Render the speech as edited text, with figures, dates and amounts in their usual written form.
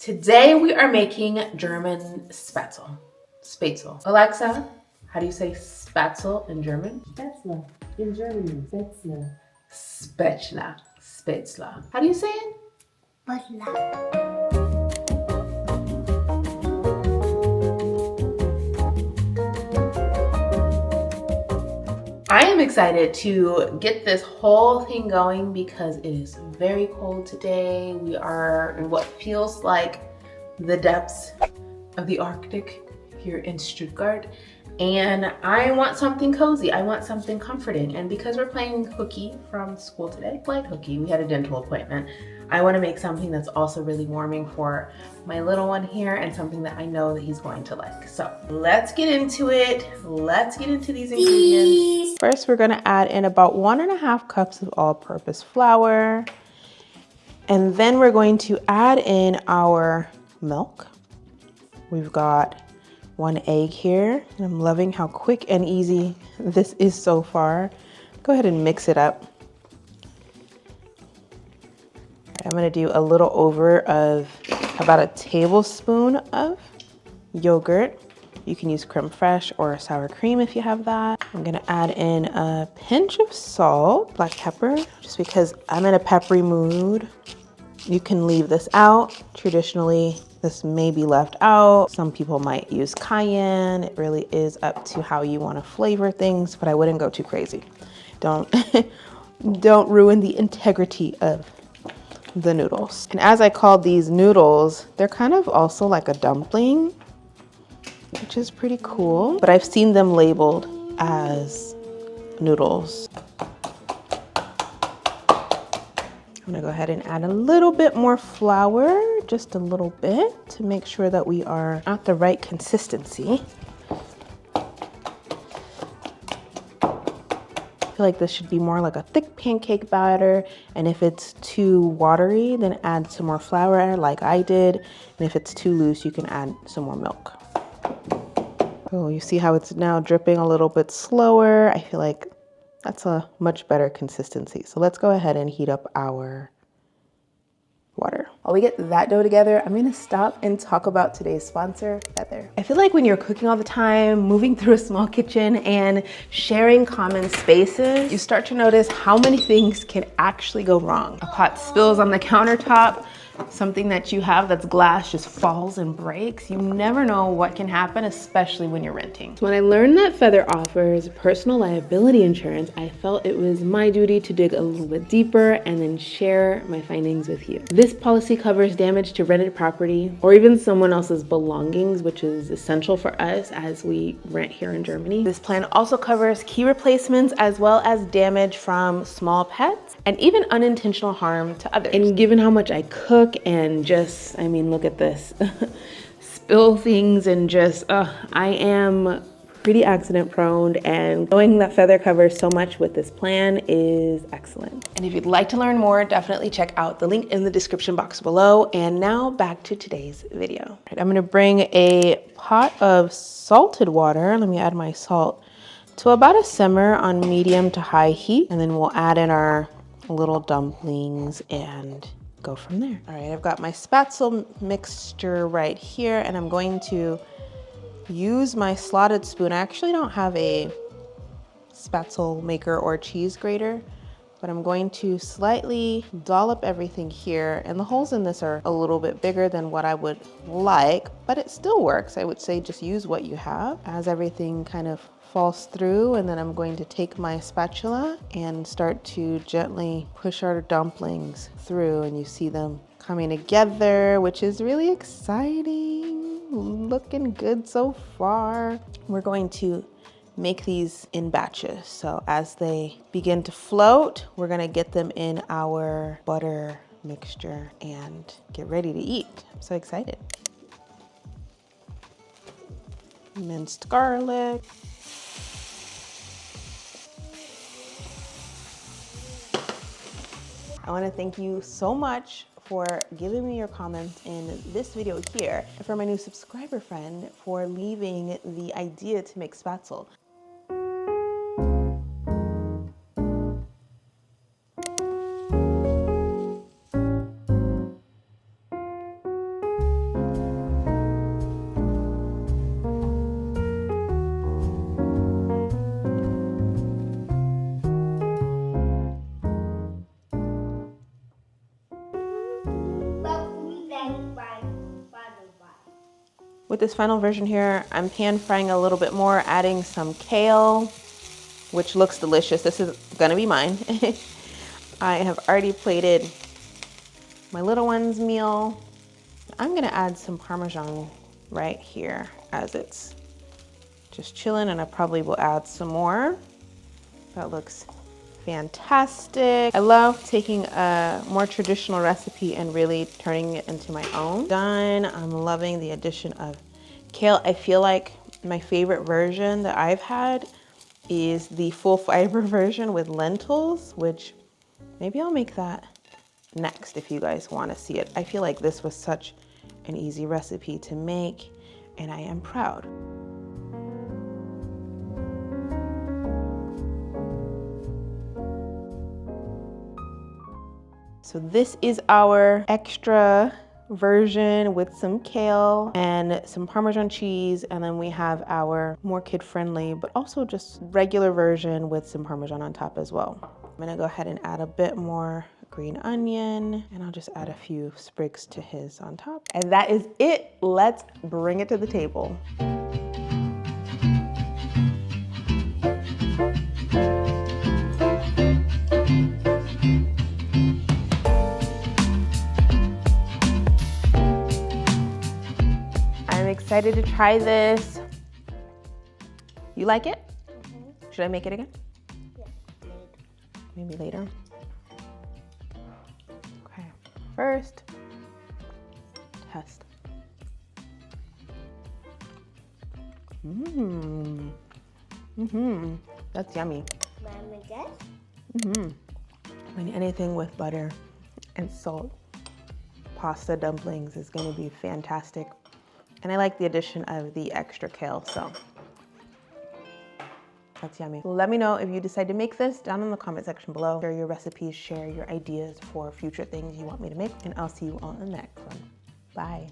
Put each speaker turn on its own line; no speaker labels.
Today we are making German Spätzle. Spätzle. Alexa, how do you say Spätzle in German?
Spätzle. In German, Spätzle.
Spätzle. Spätzle. How do you say it?
Spätzle.
I am excited to get this whole thing going because it is very cold today. We are in what feels like the depths of the Arctic here in Stuttgart. And I want something cozy. I want something comforting. And because we're playing hooky from school today, light hooky, we had a dental appointment. I want to make something that's also really warming for my little one here and something that I know that he's going to like. So let's get into it. Let's get into these ingredients. First, we're going to add in about 1.5 cups of all-purpose flour. And then we're going to add in our milk. We've got 1 egg here, and I'm loving how quick and easy this is so far. Go ahead and mix it up. I'm gonna do a little over of about a tablespoon of yogurt. You can use creme fraiche or sour cream if you have that. I'm gonna add in a pinch of salt, black pepper, just because I'm in a peppery mood. You can leave this out. Traditionally, this may be left out. Some people might use cayenne. It really is up to how you want to flavor things, but I wouldn't go too crazy. Don't ruin the integrity of the noodles. And as I call these noodles, they're kind of also like a dumpling, which is pretty cool. But I've seen them labeled as noodles. I'm gonna go ahead and add a little bit more flour, just a little bit, to make sure that we are at the right consistency. I feel like this should be more like a thick pancake batter, and if it's too watery, then add some more flour like I did, and if it's too loose, you can add some more milk. So you see how it's now dripping a little bit slower. I feel like that's a much better consistency. So let's go ahead and heat up our water. While we get that dough together, I'm gonna stop and talk about today's sponsor, Feather. I feel like when you're cooking all the time, moving through a small kitchen and sharing common spaces, you start to notice how many things can actually go wrong. A pot spills on the countertop, something that you have that's glass just falls and breaks. You never know what can happen, especially when you're renting. So when I learned that Feather offers personal liability insurance, I felt it was my duty to dig a little bit deeper and then share my findings with you. This policy covers damage to rented property or even someone else's belongings, which is essential for us as we rent here in Germany. This plan also covers key replacements as well as damage from small pets and even unintentional harm to others. And given how much I cook and just, I mean, look at this, spill things and just, I am pretty accident prone, and knowing that Feather covers so much with this plan is excellent. And if you'd like to learn more, definitely check out the link in the description box below. And now back to today's video. All right, I'm gonna bring a pot of salted water. Let me add my salt to about a simmer on medium to high heat. And then we'll add in our little dumplings and go from there. All right, I've got my Spätzle mixture right here, and I'm going to use my slotted spoon. I actually don't have a Spätzle maker or cheese grater, but I'm going to slightly dollop everything here. And the holes in this are a little bit bigger than what I would like, but it still works. I would say just use what you have as everything kind of falls through. And then I'm going to take my spatula and start to gently push our dumplings through, and you see them coming together, which is really exciting. Looking good so far. We're going to make these in batches. So as they begin to float, we're gonna get them in our butter mixture and get ready to eat. I'm so excited. Minced garlic. I wanna thank you so much for giving me your comments in this video here, and for my new subscriber friend for leaving the idea to make Spätzle. With this final version here, I'm pan frying a little bit more, adding some kale, which looks delicious. This is gonna be mine. I have already plated my little one's meal. I'm gonna add some Parmesan right here as it's just chilling, and I probably will add some more. That looks fantastic. I love taking a more traditional recipe and really turning it into my own. Done. I'm loving the addition of kale. I feel like my favorite version that I've had is the full fiber version with lentils, which maybe I'll make that next if you guys want to see it. I feel like this was such an easy recipe to make, and I am proud. So this is our extra version with some kale and some Parmesan cheese, and then we have our more kid-friendly but also just regular version with some Parmesan on top as well. I'm gonna go ahead and add a bit more green onion, and I'll just add a few sprigs to his on top. And that is it. Let's bring it to the table. I'm excited to try this. You like it? Mm-hmm. Should I make it again?
Yeah.
Maybe later. Okay, first, test. That's yummy.
Mama, guess?
I mean, anything with butter and salt, pasta dumplings is gonna be fantastic. And I like the addition of the extra kale, so that's yummy. Let me know if you decide to make this down in the comment section below. Share your recipes, share your ideas for future things you want me to make, and I'll see you on the next one. Bye.